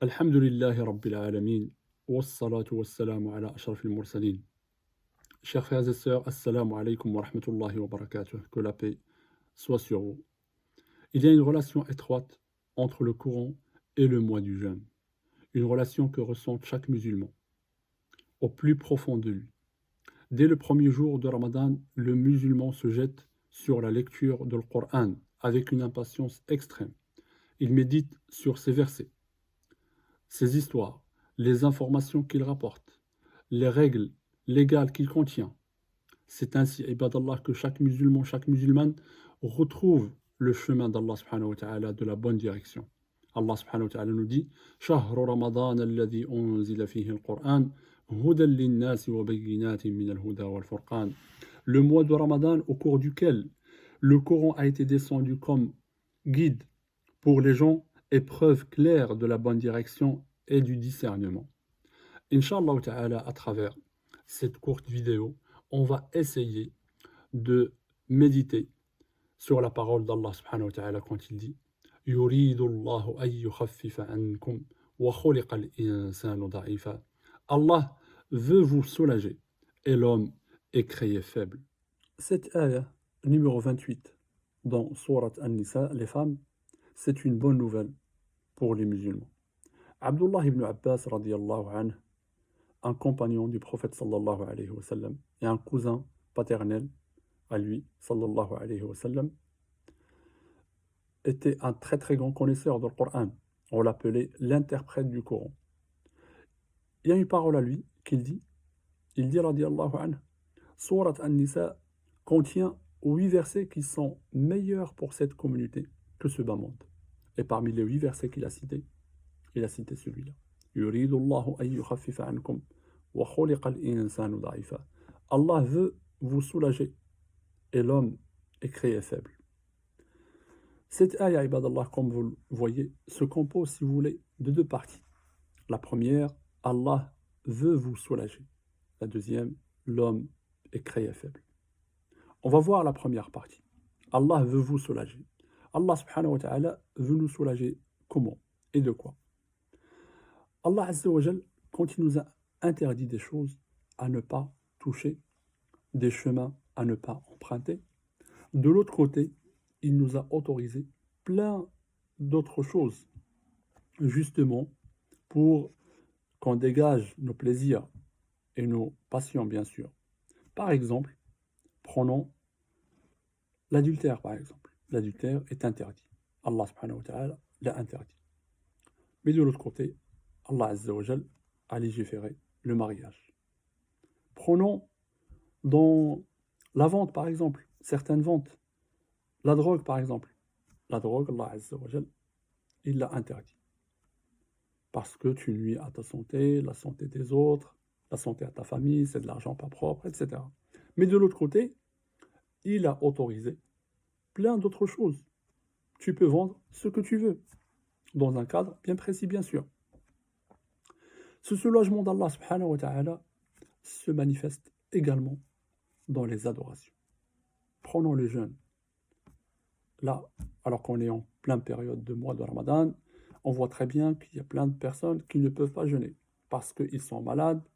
الحمد لله رب العالمين والصلاة والسلام على أشرف المرسلين. Chers frères et sœurs, assalamu alaikum wa rahmatullahi wa barakatuh. Que la paix soit sur vous. Il y a une relation étroite entre le Coran et le mois du jeûne. Une relation que ressent chaque musulman au plus profond de lui. Dès le premier jour de Ramadan, le musulman se jette sur la lecture du Coran avec une impatience extrême. Il médite sur ces versets, ses histoires, les informations qu'il rapporte, les règles légales qu'il contient. C'est ainsi, ibadallah, que chaque musulman, chaque musulmane retrouve le chemin d'Allah subhanahu wa ta'ala, de la bonne direction. Allah subhanahu wa ta'ala nous dit شهر رمضان الذي أنزل فيه القرآن هدى للناس وبينات من الهدى والفرقان. Le mois de Ramadan au cours duquel le Coran a été descendu comme guide pour les gens et preuve claire de la bonne direction et du discernement. Inch'Allah ta'ala, à travers cette courte vidéo, on va essayer de méditer sur la parole d'Allah subhanahu wa ta'ala quand il dit يريد الله أن يخفف عنكم وخلق الإنسان ضعيفا. Allah veut vous soulager et l'homme est créé faible. Cette ayah numéro 28 dans Surat An-Nisa, les femmes, c'est une bonne nouvelle pour les musulmans. Abdullah ibn Abbas radiyallahu anhu, un compagnon du prophète sallallahu alayhi wa sallam et un cousin paternel à lui sallallahu alayhi wa sallam, était un très très grand connaisseur du Coran. On l'appelait l'interprète du Coran. Il y a une parole à lui qu'il dit, radiyallahu anhu, Surat An-Nisa contient 8 versets qui sont meilleurs pour cette communauté que ce bas monde. Et parmi les 8 versets qu'il a cités, il a cité celui-là. يريد الله أن يخفف عنكم وخلق الإنسان ضعيفا. Allah veut vous soulager et l'homme est créé faible. Cette ayah, ibadallah, comme vous le voyez, se compose, si vous voulez, de 2 parties. La première, Allah veut vous soulager. La deuxième, l'homme est créé faible. On va voir la première partie. Allah veut vous soulager. Allah subhanahu wa ta'ala veut nous soulager comment et de quoi? Allah azza wa jal, quand il nous a interdit des choses à ne pas toucher, des chemins à ne pas emprunter, de l'autre côté, il nous a autorisé plein d'autres choses, justement pour qu'on dégage nos plaisirs et nos passions, bien sûr. Par exemple, prenons l'adultère, par exemple. L'adultère est interdit. Allah subhanahu wa ta'ala l'a interdit. Mais de l'autre côté, Allah azza wa jal a légiféré le mariage. Prenons dans la vente, par exemple, certaines ventes. La drogue, par exemple. La drogue, Allah azza wa jal, il l'a interdit. Parce que tu nuis à ta santé, la santé des autres, la santé à ta famille, c'est de l'argent pas propre, etc. Mais de l'autre côté, il a autorisé plein d'autres choses. Tu peux vendre ce que tu veux, dans un cadre bien précis, bien sûr. Ce soulagement d'Allah subhanahu wa ta'ala se manifeste également dans les adorations. Prenons le jeûne. Là, alors qu'on est en pleine période de mois de Ramadan, on voit très bien qu'il y a plein de personnes qui ne peuvent pas jeûner parce qu'ils sont malades,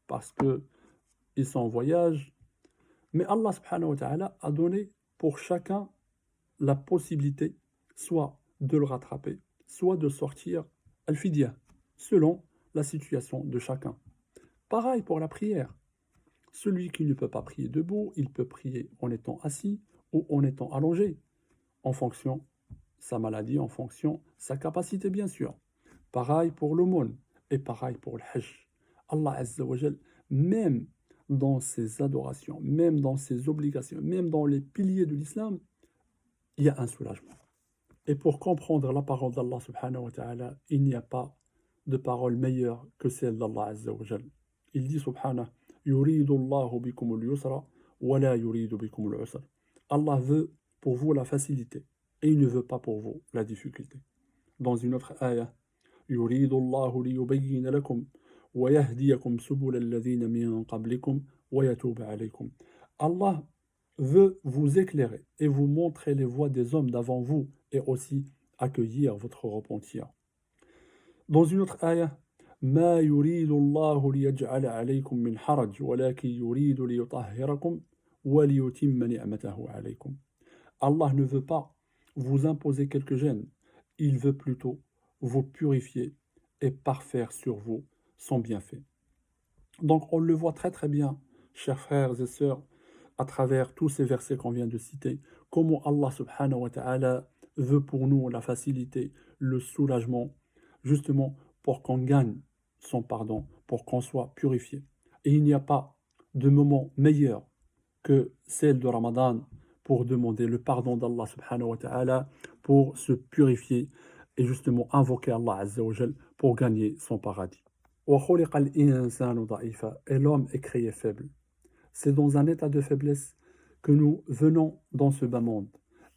parce qu'ils sont en voyage. Mais Allah subhanahu wa ta'ala a donné pour chacun la possibilité soit de le rattraper, soit de sortir al-fidya, selon la situation de chacun. Pareil pour la prière. Celui qui ne peut pas prier debout, il peut prier en étant assis ou en étant allongé, en fonction sa maladie, en fonction sa capacité, bien sûr. Pareil pour l'aumône et pareil pour le hajj. Allah azza wa jal, même dans ses adorations, même dans ses obligations, même dans les piliers de l'islam, il y a un soulagement. Et pour comprendre la parole d'Allah subhanahu wa ta'ala, il n'y a pas de parole meilleure que celle d'Allah azza wa jal. Il dit subhanahu يريد الله بكم اليسر ولا يريد بكم العسر. Allah veut pour vous la facilité et il ne veut pas pour vous la difficulté. Dans une autre ayah, يريد الله ليبين لكم ويهديكم سبل الذين من قبلكم ويتوب عليكم. Allah veut vous éclairer et vous montrer les voies des hommes d'avant vous et aussi accueillir votre repentir. Dans une autre ayah, ما يريد الله ليجعل عليكم من حرج ولكن يريد ليطهركم وليتم نعمته عليكم. Allah ne veut pas vous imposer quelque gêne, il veut plutôt vous purifier et parfaire sur vous son bienfait. Donc on le voit très très bien, chers frères et sœurs, à travers tous ces versets qu'on vient de citer, comment Allah subhanahu wa ta'ala veut pour nous la facilité, le soulagement, justement pour qu'on gagne son pardon, pour qu'on soit purifié. Et il n'y a pas de moment meilleur que celle de Ramadan pour demander le pardon d'Allah subhanahu wa ta'ala, pour se purifier et justement invoquer Allah azza wa jal pour gagner son paradis. وَخُلِقَ الْإِنسَانُ ضَعِيفًا. Et l'homme est créé faible. C'est dans un état de faiblesse que nous venons dans ce bas monde.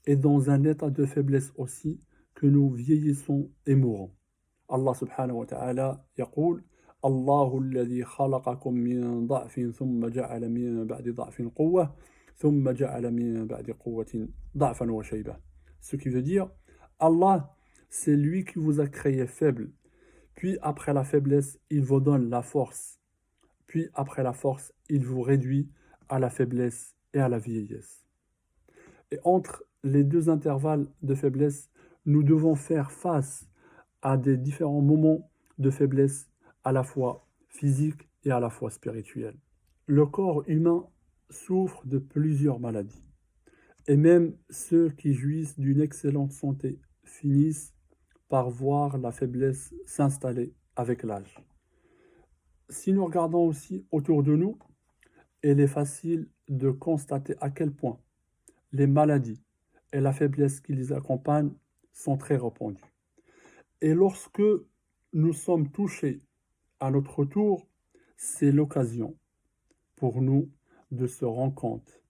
Et dans un état de faiblesse aussi que nous vieillissons et mourons. Allah subhanahu wa ta'ala يقول الله الذي خلقكم من ضعف ثم جعل من بعد ضعف قوة ثم جعل من بعد قوة ضعفا وشيبة. Ce qui veut dire Allah, c'est lui qui vous a créé faible. Puis après la faiblesse, il vous donne la force. Puis après la force, il vous réduit à la faiblesse et à la vieillesse. Et entre les deux intervalles de faiblesse, nous devons faire face à des différents moments de faiblesse, à la fois physique et à la fois spirituelle. Le corps humain souffre de plusieurs maladies. Et même ceux qui jouissent d'une excellente santé finissent par voir la faiblesse s'installer avec l'âge. Si nous regardons aussi autour de nous, il est facile de constater à quel point les maladies et la faiblesse qui les accompagnent sont très répandues. Et lorsque nous sommes touchés à notre tour, c'est l'occasion pour nous de se rendre compte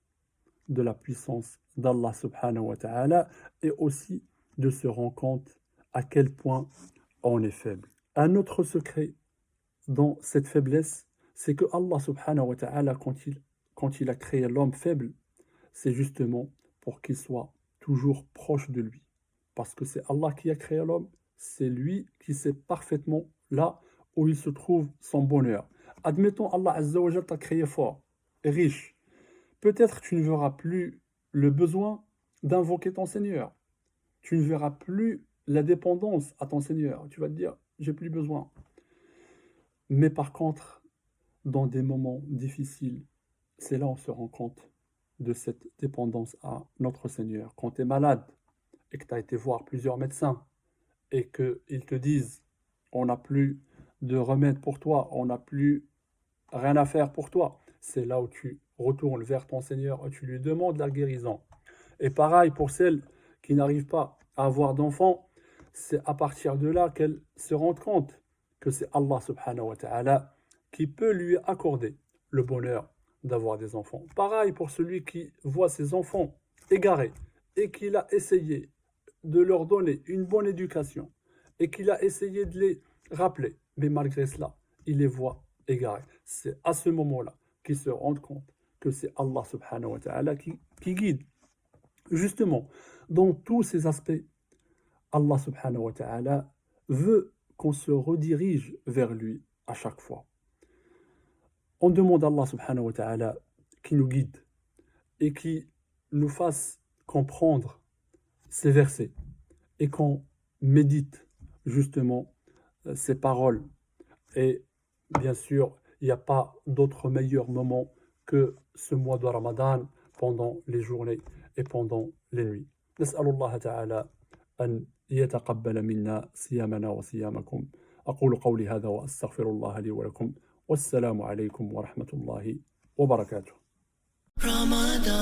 de la puissance d'Allah subhanahu wa ta'ala et aussi de se rendre compte à quel point on est faible. Un autre secret dans cette faiblesse, c'est que Allah subhanahu wa ta'ala, quand il a créé l'homme faible, c'est justement pour qu'il soit toujours proche de lui. Parce que c'est Allah qui a créé l'homme, c'est lui qui sait parfaitement là où il se trouve son bonheur. Admettons, Allah azza wa jalla t'a créé fort et riche. Peut-être tu ne verras plus le besoin d'invoquer ton Seigneur. Tu ne verras plus la dépendance à ton Seigneur. Tu vas te dire, j'ai plus besoin. Mais par contre, dans des moments difficiles, c'est là où on se rend compte de cette dépendance à notre Seigneur. Quand tu es malade et que tu as été voir plusieurs médecins et qu'ils te disent, on n'a plus de remède pour toi, on n'a plus rien à faire pour toi, c'est là où tu retournes vers ton Seigneur et tu lui demandes la guérison. Et pareil pour celles qui n'arrivent pas à avoir d'enfants, c'est à partir de là qu'elles se rendent compte que c'est Allah subhanahu wa ta'ala qui peut lui accorder le bonheur d'avoir des enfants. Pareil pour celui qui voit ses enfants égarés et qu'il a essayé de leur donner une bonne éducation et qu'il a essayé de les rappeler, mais malgré cela, il les voit égarés. C'est à ce moment-là qu'ils se rendent compte que c'est Allah subhanahu wa ta'ala qui guide. Justement, dans tous ces aspects, Allah subhanahu wa ta'ala veut qu'on se redirige vers lui à chaque fois. On demande à Allah subhanahu wa ta'ala qui nous guide et qui nous fasse comprendre ces versets et qu'on médite justement ces paroles. Et bien sûr, il n'y a pas d'autre meilleur moment que ce mois de Ramadan pendant les journées et pendant les nuits. نسأل الله تعالى أن يتقبل منا صيامنا وصيامكم. أقول قولي هذا وأستغفر الله لي ولكم والسلام عليكم ورحمة الله وبركاته. رمضان